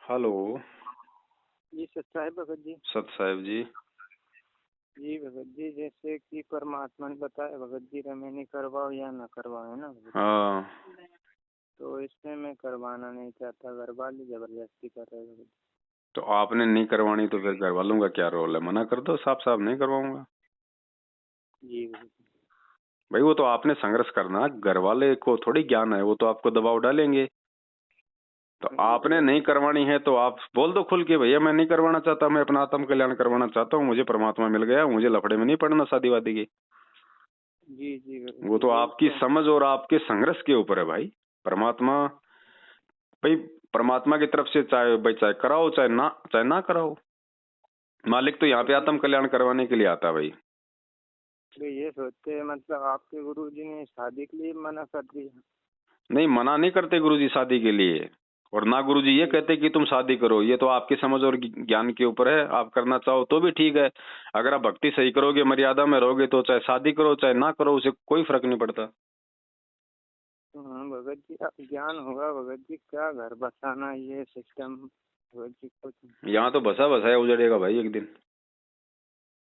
Hello. जी सत साहिब भगत जी। सत साहिब जी। जी भगत जी, जैसे कि परमात्मा ने बताया भगत जी रमेनी करवाओ या ना करवाओ, है ना भगत जी। हाँ, तो इसमें मैं करवाना नहीं चाहता, घर वाले जबरदस्ती कर रहे हैं भगत तो आपने नहीं करवानी तो फिर घर वालों का क्या रोल है? मना कर दो, साफ साफ नहीं करवाऊंगा। जी भगत जी। भाई वो तो आपने संघर्ष करना, घर वाले को थोड़ी ज्ञान है, वो तो आपको दबाव डालेंगे। तो जी आपने भगत नहीं जी। करवानी है तो आप बोल दो खुल के, भैया मैं नहीं करवाना चाहता, मैं अपना आत्म कल्याण करवाना चाहता हूँ, मुझे परमात्मा मिल गया, मुझे लफड़े में नहीं पड़ना शादी वादी की। जी जी भगत वो जी, तो यही आपकी तो। समझ और आपके संघर्ष के ऊपर है भाई। परमात्मा, भाई परमात्मा की तरफ से चाहे भाई चाहे कराओ चाहे ना कराओ, मालिक तो यहाँ पे आत्म कल्याण करवाने के लिए आता है भाई। तो ये सोचते हैं मतलब आपके गुरु जी ने शादी के लिए मना कर दिया। नहीं, मना नहीं करते गुरुजी शादी के लिए, और ना गुरुजी ये जी कहते कि तुम शादी करो। ये तो आपकी समझ और ज्ञान के ऊपर है, आप करना चाहो तो भी ठीक है। अगर आप भक्ति सही करोगे, मर्यादा में रहोगे, तो चाहे शादी करो चाहे ना करो, उसे कोई फर्क नहीं पड़ता। हाँ भगत जी, अब ज्ञान होगा भगत जी, क्या घर बसाना ये सिस्टम भगत जी कुछ। यहाँ तो बसा बसाया उजड़ेगा भाई एक दिन।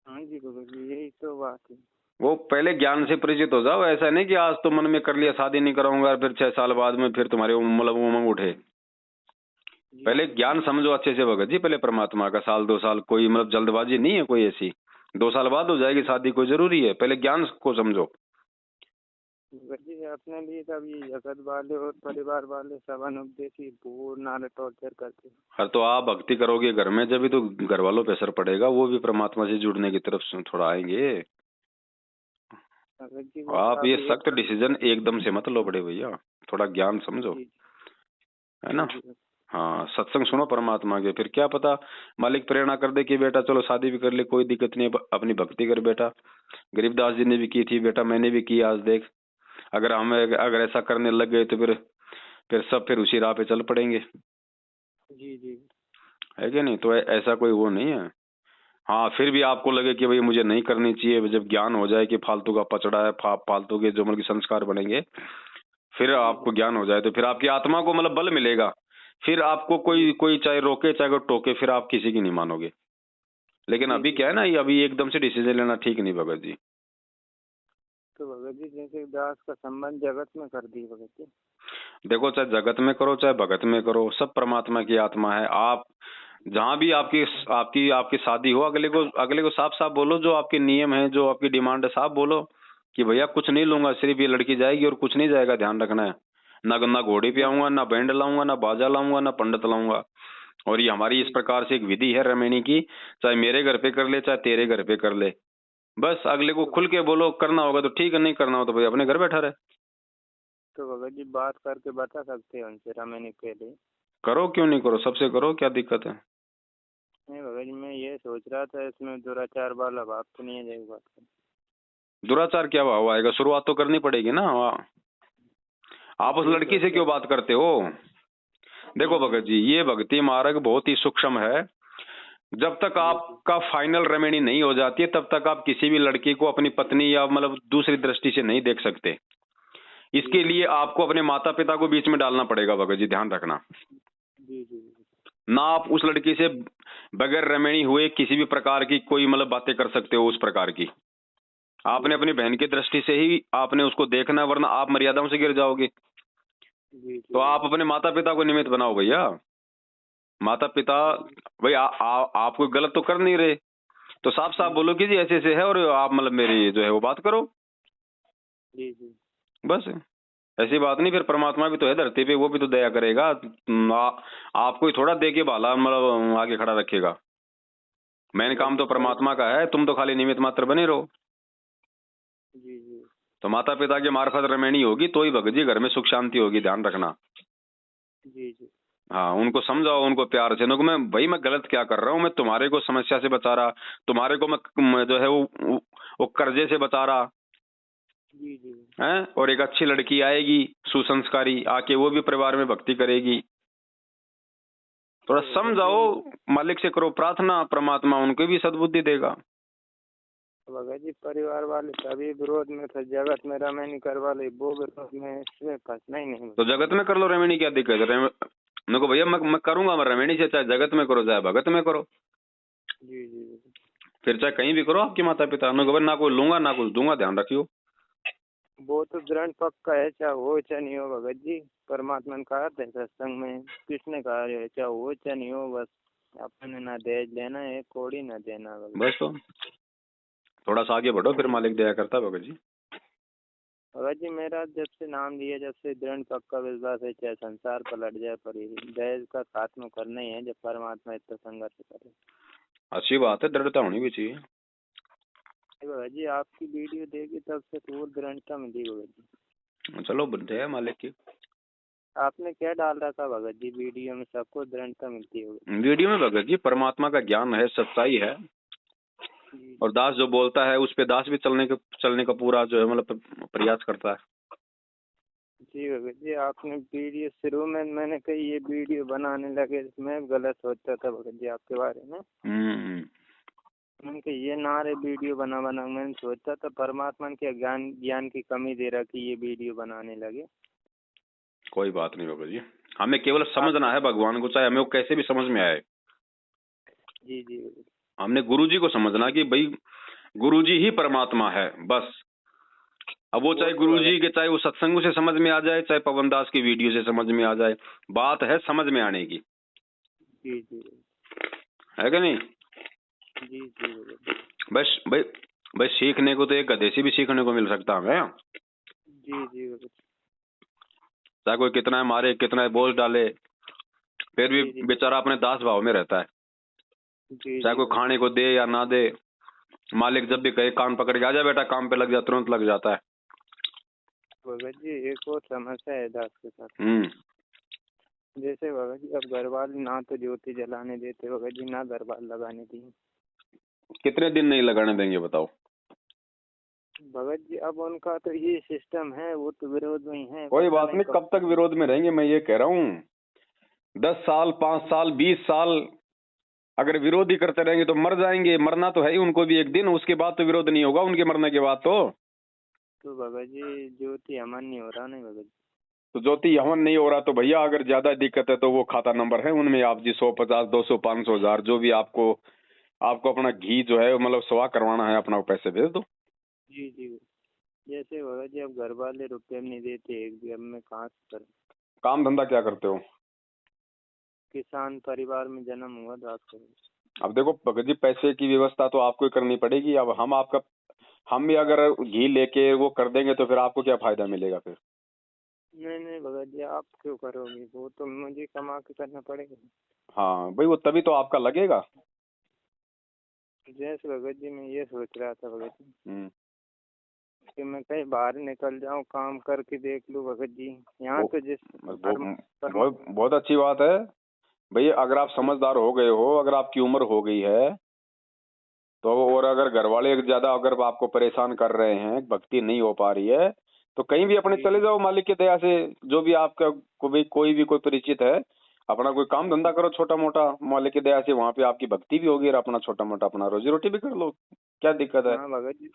हाँ जी भगत जी, यही तो बात है। वो पहले ज्ञान से परिचित हो जाओ। ऐसा नहीं कि आज तो मन में कर लिया शादी नहीं कराऊंगा और फिर 6 साल बाद में फिर तुम्हारे मतलब उमंग उठे। जी पहले भगत ज्ञान जी। समझो अच्छे से भगत जी, पहले परमात्मा का। साल 2 साल कोई मतलब जल्दबाजी नहीं है कोई ऐसी। 2 साल बाद हो जाएगी शादी, कोई जरूरी है? पहले ज्ञान को समझो। भगत जी अपने लिए तब ये जगत वाले और परिवार वाले सब अनुपदेशी पूर्ण टॉर्चर करते हैं। हर तो आप भक्ति करोगे घर में, जब भी तो घर वालों पे असर पड़ेगा, वो भी परमात्मा से जुड़ने की तरफ से थोड़ा आएंगे। भगत जी वो तो आप ये आप एक सख्त डिसीजन एकदम से मत लो बड़े भैया, थोड़ा ज्ञान समझो, जी है जी ना। जी हाँ, सत्संग सुनो परमात्मा के, फिर क्या पता मालिक प्रेरणा कर दे कि बेटा चलो शादी भी कर ले, कोई दिक्कत नहीं है, अपनी भक्ति कर बेटा। गरीबदास जी ने भी की थी बेटा, मैंने भी की, आज देख। अगर हमें अगर ऐसा करने लग गए तो फिर सब फिर उसी राह पे चल पड़ेंगे, जी जी। है कि नहीं? तो ऐसा कोई वो नहीं है। हाँ, फिर भी आपको लगे कि भाई मुझे नहीं करनी चाहिए, जब ज्ञान हो जाए कि फालतू का पचड़ा है, फालतू के जो मतलब कि संस्कार बनेंगे, फिर जी आपको ज्ञान हो जाए तो फिर आपकी आत्मा को मतलब बल मिलेगा। फिर आपको जी कोई कोई चाहे रोके चाहे कोई टोके, फिर आप किसी की नहीं मानोगे। लेकिन जी अभी जी। क्या है ना, ये अभी एकदम से डिसीजन लेना ठीक नहीं भगत जी। तो भगत जी जैसे दास का संबंध जगत में कर दिए भगत जी। देखो, चाहे जगत में करो चाहे भगत में करो, सब परमात्मा की आत्मा है। आप जहां भी आपकी आपकी आपकी शादी हो, अगले को साफ साफ बोलो, जो आपके नियम है, जो आपकी डिमांड है, साफ बोलो कि भैया कुछ नहीं लूंगा, सिर्फ ये लड़की जाएगी और कुछ नहीं जाएगा, ध्यान रखना है। ना घोड़े पे जी आऊंगा, ना बैंड लाऊंगा, ना बाजा लाऊंगा, ना पंडित लाऊंगा। और ये हमारी इस जी प्रकार से एक विधि है रमेनी की, चाहे मेरे घर पे कर ले चाहे तेरे घर पे कर ले। बस अगले को तो खुल के बोलो, करना होगा तो ठीक है, नहीं करना हो तो भाई अपने घर बैठा रहे। तो भगत जी बात करके बता सकते हैं उनसे रमेनी पहले। करो, क्यों नहीं करो, सबसे करो, क्या दिक्कत है? नहीं भगत जी, मैं ये सोच रहा था इसमें दुराचार वाला भाव तो नहीं है जैसे बात कर। दुराचार क्या भाव आएगा? शुरुआत तो करनी पड़ेगी ना। आप उस यही लड़की से सोच क्यों रहा। बात करते हो? देखो भगत जी, ये भक्ति मार्ग बहुत ही सूक्ष्म है। जब तक जी जी आपका फाइनल रेमेडी नहीं हो जाती है, तब तक आप किसी भी लड़की को अपनी पत्नी या मतलब दूसरी दृष्टि से नहीं देख सकते। जी इसके लिए आपको अपने माता पिता को बीच में डालना पड़ेगा भगत जी, ध्यान रखना। जी जी ना आप उस लड़की से बगैर रेमेडी हुए किसी भी प्रकार की कोई मतलब बातें कर सकते हो, उस प्रकार की। जी आपने अपनी बहन की दृष्टि से ही आपने उसको देखना है, वरना आप मर्यादाओं से गिर जाओगे। जी तो जी आप अपने माता पिता को निमित्त बनाओ भैया। माता पिता जी भाई आप कोई गलत तो कर नहीं रहे, तो साफ साफ जी बोलो कि जी ऐसे ऐसे है, और आप मतलब मेरी जो है वो बात करो। जी जी बस, ऐसी बात नहीं। फिर परमात्मा भी तो है धरती पे, वो भी तो दया करेगा। आपको ही थोड़ा दे के भाला मतलब आगे खड़ा रखेगा। मेन भगत काम जी तो पर। परमात्मा का है, तुम तो खाली निमित्त मात्र बने रहो। जी जी तो माता पिता के मार्फत रमेणी होगी तो ही भगत जी घर में सुख शांति होगी, ध्यान रखना। जी जी। हाँ, उनको समझाओ, उनको प्यार से। मैं भाई मैं गलत क्या कर रहा हूँ? मैं तुम्हारे को समस्या से बचा रहा, तुम्हारे को मैं जो है वो कर्जे से बचा रहा जी जी है। और एक अच्छी लड़की आएगी सुसंस्कारी, आके वो भी परिवार में भक्ति करेगी। थोड़ा तो भगत जी समझाओ, मालिक से करो प्रार्थना, परमात्मा उनको भी सद्बुद्धि देगा। भगत जी परिवार वाले सभी विरोध में थे, जगत में रमेनी करवा ले वो विरोध में, इसमें फंसना ही नहीं। तो जगत में कर लो रेमेडी, क्या दिक्कत है? मेरे को भैया मैं करूंगा, मैं रमेणी से, चाहे जगत में करो चाहे भगत में करो, जी जी फिर चाहे कहीं भी करो आपके माता पिता। मेरे को भैया ना कोई लूंगा ना कुछ दूंगा, ध्यान रखियो। वो तो दृढ़ पक्का है, चाहे हो चाहे नहीं हो भगत जी। परमात्मा ने कहा था सत्संग में, किसने कहा है चाहे हो चाहे नहीं हो, बस अपने ना दहेज लेना है, कोड़ी ना देना भगत। बस तो थोड़ा सा आगे बढ़ो, फिर मालिक दया करता है भगत जी। भगत जी मेरा जब से नाम लिया, जब से दृढ़ पक्का विश्वास है, चाहे संसार पलट जाए पर दहेज का खात्मा करना ही है, जब परमात्मा इतना संघर्ष करे। अच्छी बात है, दृढ़ता होनी भी चाहिए। भगत जी आपकी वीडियो देखी तब से तो और दृढ़ता मिली भगत जी। चलो जय मालिक की। आपने क्या डाल रखा भगत जी वीडियो में? सबको दृढ़ता मिलती है वीडियो में भगत जी परमात्मा का ज्ञान है, सच्चाई है, जी। और दास जो बोलता है उस पे दास भी चलने का पूरा जो है मतलब प्रयास करता है। जी भगत जी आपने वीडियो शुरू में मैंने कही ये वीडियो बनाने लगे, मैं गलत सोचता था भगत जी आपके बारे में। मैंने कहा ये ना रहे वीडियो बना बना, मैंने सोचा था परमात्मा के ज्ञान की कमी दे रहा कि ये वीडियो बनाने लगे। कोई बात नहीं भगत जी, हमें केवल समझना है भगवान को, चाहे हमें वो कैसे भी समझ में आए। जी जी भगत। हमने गुरु जी को समझना कि भाई गुरु जी ही परमात्मा है, बस। अब वो चाहे गुरु जी के, चाहे वो सत्संग से समझ में आ जाए, चाहे पवन दास की वीडियो से समझ में आ जाए, बात है समझ में आने की। जी जी है कि नहीं? जी जी भगत। बस भाई भाई सीखने को तो एक गधे से भी सीखने को मिल सकता है। जी जी भगत। चाहे कोई कितना मारे, कितना बोझ डाले, फिर भी बेचारा अपने दास भाव में रहता है। चाहे कोई खाने को दे या ना दे, मालिक जब भी कहे कान पकड़ के आ जा बेटा काम पे लग जा, तुरंत लग जाता है। भगत जी एक और समस्या है दास के साथ। जैसे भगत जी अब घर वाले ना तो ज्योति जलाने देते भगत जी, ना घर वाले लगाने दिए। कितने दिन नहीं लगाने देंगे बताओ? भगत जी अब उनका तो ये सिस्टम है, वो तो विरोध में ही है। कोई बात नहीं, कब तक विरोध में रहेंगे? मैं ये कह रहा हूँ 10 साल 5 साल 20 साल अगर विरोध ही करते रहेंगे तो मर जाएंगे। मरना तो है ही उनको भी एक दिन, उसके बाद तो विरोध नहीं होगा उनके मरने के बाद। तो भगत जी ज्योति हवन नहीं हो रहा नहीं भगत जी? तो ज्योति हवन नहीं हो रहा तो भैया अगर ज्यादा दिक्कत है तो वो खाता नंबर है उनमें, आप जी 150 200 500 1000 जो भी आपको अपना घी जो है मतलब स्वाह करवाना है, अपना पैसे भेज दो। जी जी जैसे भगत जी अब घर वाले रुपये नहीं देते एक भी, अब मैं कहाँ से करूँ? काम धंधा क्या करते हो? किसान परिवार में जन्म हुआ था आपको। अब देखो भगत जी पैसे की व्यवस्था तो आपको ही करनी पड़ेगी। अब हम भी अगर घी लेके वो कर देंगे तो फिर आपको क्या फायदा मिलेगा फिर? नहीं नहीं भगत जी आप क्यों करोगे, वो तो मुझे कमा के करना पड़ेगा। हाँ भाई, वो तभी तो आपका लगेगा। जैसे भगत जी मैं ये सोच रहा था भगत जी कि मैं कहीं बाहर निकल जाऊं, काम करके देख लूं भगत जी। यहाँ तो जिस बहुत अच्छी बात है भैया, अगर आप समझदार हो गए हो, अगर आपकी उम्र हो गई है तो, और अगर घर वाले ज्यादा अगर आपको परेशान कर रहे हैं, भक्ति नहीं हो पा रही है, तो कहीं भी अपने चले जाओ मालिक की दया से। जो भी आपका कोई भी कोई परिचित है, अपना कोई काम धंधा करो छोटा मोटा, मालिक की दया से वहां पे आपकी भक्ति भी होगी और अपना छोटा मोटा अपना रोजी रोटी भी कर लो। क्या दिक्कत है? हाँ भगत जी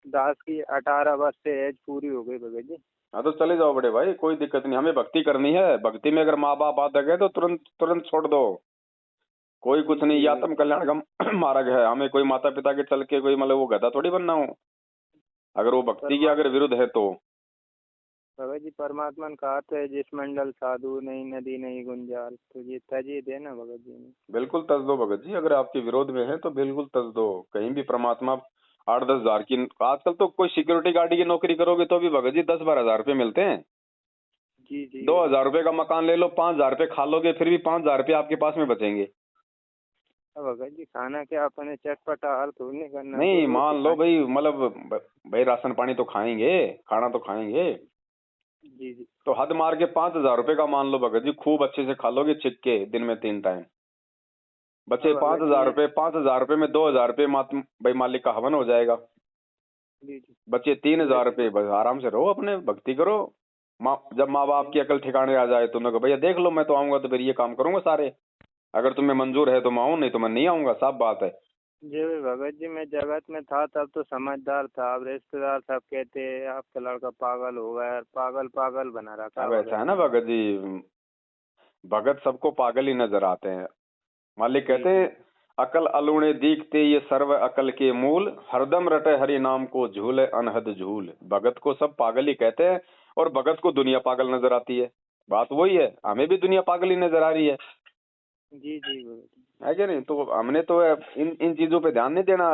दास की 18 वर्ष से एज पूरी हो गई भगत जी। हाँ तो चले जाओ बड़े भाई, कोई दिक्कत नहीं। हमें भक्ति करनी है, भक्ति में अगर माँ बाप आ गए तो तुरंत तुरंत छोड़ दो, कोई कुछ नहीं। या आत्म कल्याण का मार्ग है, हमें कोई माता पिता के चल के कोई मतलब वो गधा थोड़ी बनना हो, अगर वो भक्ति के अगर विरुद्ध है तो। भगत जी परमात्मा ने कहा था जिस मंडल साधु नहीं नदी नहीं गुंजाल, तो ये तजी देना भगत जी ने। बिल्कुल तज दो भगत जी, अगर आपके विरोध में है तो बिल्कुल तज दो। कहीं भी परमात्मा 8-10 हजार की, आजकल तो कोई सिक्योरिटी गार्ड की नौकरी करोगे तो भी भगत जी 10-12 हजार रुपये मिलते हैं। जी जी 2,000 रुपये का मकान ले लो, 5,000 रुपये खा लोगे, फिर भी 5,000 रुपये आपके पास में बचेंगे। भगत जी खाना क्या अपने चटपटा हाल थोड़ी नहीं करना। नहीं मान लो भाई, मतलब भाई राशन पानी तो खाएंगे, खाना तो खाएंगे। जी जी तो हद मार के 5,000 रुपये का मान लो भगत जी, खूब अच्छे से खा लोगे छिक के दिन में 3 टाइम। बचे 5,000 रुपये, 5,000 रुपये में 2,000 रुपये भाई मालिक का हवन हो जाएगा। जी जी बचे 3,000 रुपये, बस आराम से रहो, अपने भक्ति करो। जब माँ बाप की अकल ठिकाने आ जाए तो उन्होंने भैया देख लो, मैं तो आऊंगा तो फिर ये काम करूंगा सारे, अगर तुम्हें मंजूर है तो मैं आऊँ, नहीं तो मैं नहीं आऊंगा, साफ बात है। जी भगत जी मैं जगत में था तब तो समझदार था, अब रिश्तेदार सब कहते हैं आपका लड़का पागल हो गया, पागल पागल बना रखा। अब ऐसा है ना भगत जी, भगत सबको पागल ही नजर आते हैं। मालिक कहते हैं अकल अलूणे दीखते ये सर्व अकल के मूल, हरदम रटे हरि नाम को झूले अनहद झूल। भगत को सब पागल ही कहते हैं और भगत को दुनिया पागल नजर आती है। बात वही है, हमें भी दुनिया पागल ही नजर आ रही है। जी जी है क्या नहीं? तो हमने तो इन इन चीजों पे ध्यान नहीं देना।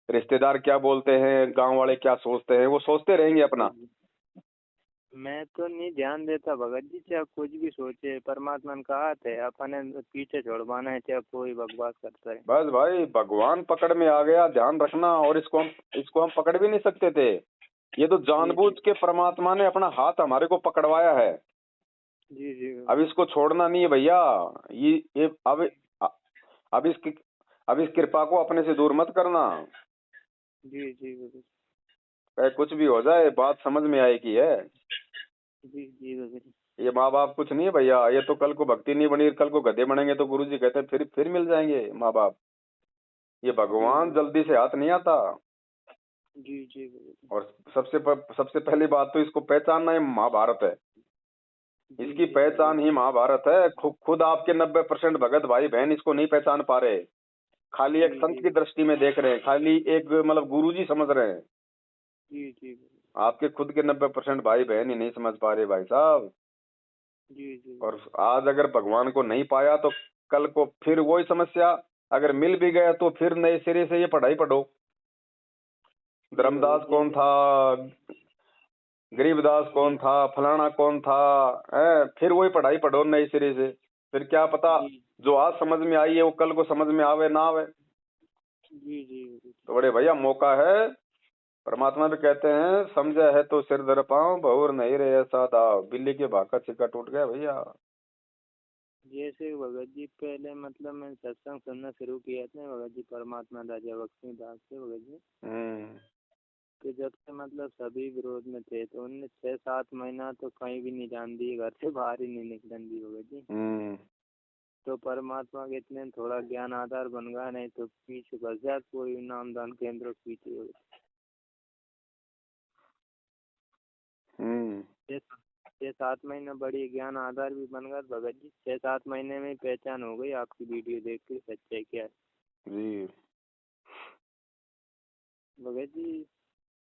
रिश्तेदार क्या बोलते हैं, गांव वाले क्या सोचते हैं, वो सोचते रहेंगे अपना। मैं तो नहीं ध्यान देता भगत जी, चाहे कुछ भी सोचे, परमात्मा ने कहा थे अपने पीछे छोड़वाना है, चाहे कोई बकवास करता है। बस भाई भगवान पकड़ में आ गया, ध्यान रखना। और इसको हम पकड़ भी नहीं सकते थे। ये तो जानबूझ के परमात्मा ने अपना हाथ हमारे को पकड़वाया है। जी जी अब इसको छोड़ना नहीं है भैया। ये अब इसकी अब इस कृपा को अपने से दूर मत करना। जी जी चाहे कुछ भी हो जाए, बात समझ में आएगी है। जी जी ये माँ बाप कुछ नहीं है भैया। ये तो कल को भक्ति नहीं बनी, कल को गधे बनेंगे तो गुरुजी कहते हैं फिर मिल जाएंगे माँ बाप। ये भगवान जल्दी से हाथ नहीं आता। जी जी और सबसे पहली बात तो इसको पहचानना ही महाभारत है। इसकी पहचान ही महाभारत है। खुद आपके 90% भगत भाई बहन इसको नहीं पहचान पा रहे। खाली एक संत की दृष्टि में देख रहे हैं, खाली एक मतलब गुरुजी समझ रहे हैं। जी जी आपके खुद के 90% भाई बहन ही नहीं समझ पा रहे भाई साहब। जी जी और आज अगर भगवान को नहीं पाया तो कल को फिर वही समस्या। अगर मिल भी गया तो फिर नए सिरे से ये पढ़ाई पढ़ो। धर्मदास कौन था, गरीबदास कौन था, फलाना कौन था, फिर वही पढ़ाई पढ़ो नए सिरे से। फिर क्या पता जो आज समझ में आई है वो कल को समझ में आवे ना आवे। जी जी तो बड़े भैया मौका है। परमात्मा भी कहते हैं समझा है तो सिर धर पाओ, बहुर नहीं रहे ऐसा दाव। बिल्ली के भाग का सिक्का टूट गया भैया। जैसे भगत जी पहले मतलब मैंने सत्संग सुनना शुरू किया था भगत जी, परमात्मा राजा बख्शी दास से भगत जी, कि जब से मतलब सभी विरोध में थे तो उनने 6-7 महीना तो कहीं भी नहीं जान दिए, घर से बाहर ही नहीं निकलन दी भगत जी। तो परमात्मा के इतने थोड़ा ज्ञान आधार बन गया, नहीं तो पीछे बस जाए कोई नामदान केंद्र पीछे। 6-7 महीने बड़ी ज्ञान आधार भी बन गया भगत जी। 6-7 महीने में पहचान हो गई आपकी वीडियो देख के सच्चाई क्या है जी भगत जी।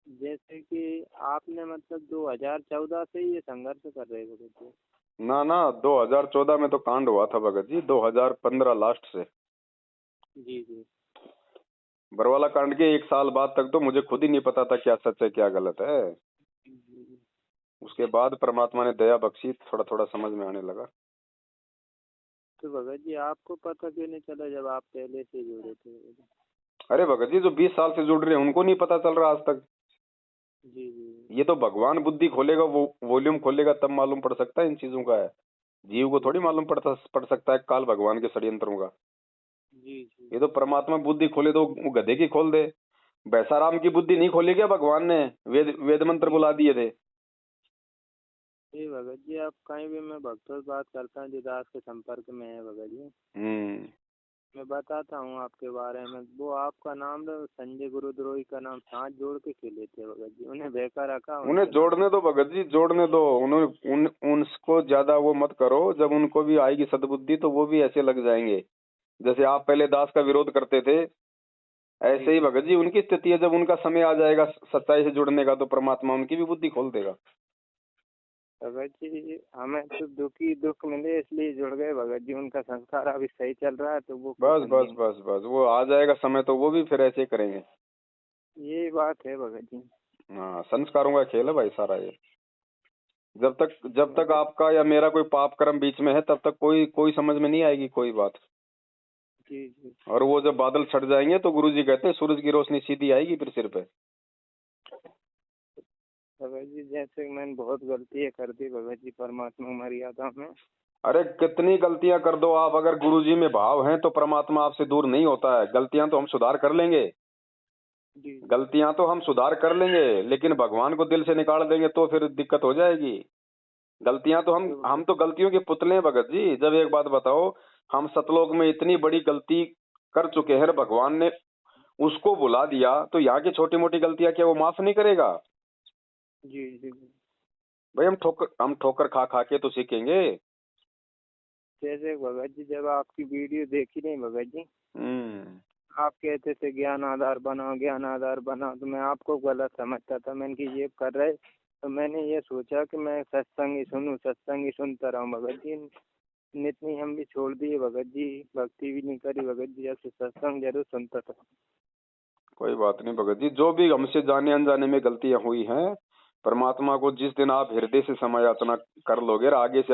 जैसे कि आपने मतलब 2014 से ही ये संघर्ष कर रहे हो भगत जी? ना 2014 में तो कांड हुआ था भगत जी, 2015 लास्ट से। जी जी बरवाला कांड के 1 साल बाद तक तो मुझे खुद ही नहीं पता था क्या सच है क्या गलत है। उसके बाद परमात्मा ने दया बख्शी, थोड़ा थोड़ा समझ में आने लगा। तो भगत जी आपको पता क्यों नहीं चला जब आप पहले से जुड़े थे? अरे भगत जी जो 20 साल से जुड़ रहे हैं उनको नहीं पता चल रहा आज तक। जी जी ये तो भगवान बुद्धि खोलेगा, वो वॉल्यूम खोलेगा तब मालूम पड़ सकता है इन चीजों का है। जीव को थोड़ी मालूम पड़ सकता है काल भगवान के षड्यंत्रों का। जी जी ये तो परमात्मा बुद्धि खोले तो वो गधे की खोल दे। बैसाराम की बुद्धि नहीं खोली क्या भगवान ने? वेद मंत्र बुला दिए थे। जी भगत जी, आप कहीं भी मैं भक्तों से बात करता हूँ जो दास के संपर्क में है भगत जी, मैं बताता हूँ आपके बारे में। वो आपका नाम संजय गुरुद्रोही का नाम साथ जोड़ के खेले थे भगत जी, उन्हें बेकार रखा। उन्हें जोड़ने दो भगत जी, जोड़ने दो। उनको ज्यादा वो मत करो। जब उनको भी आएगी सद्बुद्धि तो वो भी ऐसे लग जाएंगे जैसे आप पहले दास का विरोध करते थे। ऐसे ही भगत जी उनकी स्थिति है। जब उनका समय आ जाएगा सच्चाई से जुड़ने का तो परमात्मा उनकी भी बुद्धि खोल देगा। भगत जी हमें तो दुख मिले इसलिए जुड़ गए भगत जी। उनका संस्कार अभी सही चल रहा है तो वो बस वो आ जाएगा समय तो वो भी फिर ऐसे करेंगे। यही बात है भगत जी। हाँ, संस्कारों का खेल है भाई सारा ये। जब तक आपका या मेरा कोई पाप कर्म बीच में है तब तक कोई समझ में नहीं आएगी कोई बात। जी जी और वो जब बादल छट जाएंगे तो गुरुजी कहते हैं सूरज की रोशनी सीधी आएगी फिर सिर पे। भगत जी जैसे मैंने बहुत गलतियाँ कर दी भगत जी परमात्मा मर्यादा में। अरे कितनी गलतियां कर दो आप, अगर गुरुजी में भाव हैं तो परमात्मा आपसे दूर नहीं होता है। गलतियां तो हम सुधार कर लेंगे, गलतियां तो हम सुधार कर लेंगे, लेकिन भगवान को दिल से निकाल देंगे तो फिर दिक्कत हो जाएगी। गलतियां तो हम तो गलतियों के पुतले हैं भगत जी। जब एक बात बताओ, हम सतलोक में इतनी बड़ी गलती कर चुके हैं, भगवान ने उसको बुला दिया तो यहाँ की छोटी मोटी गलतियां क्या वो माफ नहीं करेगा? जी जी भाई हम ठोकर खा खा के तो सीखेंगे। जैसे भगत जी जब आपकी वीडियो देखी नहीं भगत जी, आप कहते थे ज्ञान आधार बनाओ, तो मैं आपको गलत समझता था। मैंने कि ये कर रहे, तो मैंने ये सोचा कि मैं सत्संग ही सुनता रहूं भगत जी। नित्य हम भी छोड़ दिए भगत जी, भक्ति भी नहीं करी भगत जी, ऐसे सत्संग जरूर सुनता था। कोई बात नहीं भगत जी, जो भी हमसे जाने अनजाने में गलतियां हुई हैं, परमात्मा को जिस दिन आप हृदय से क्षमा याचना कर लोगे, आगे से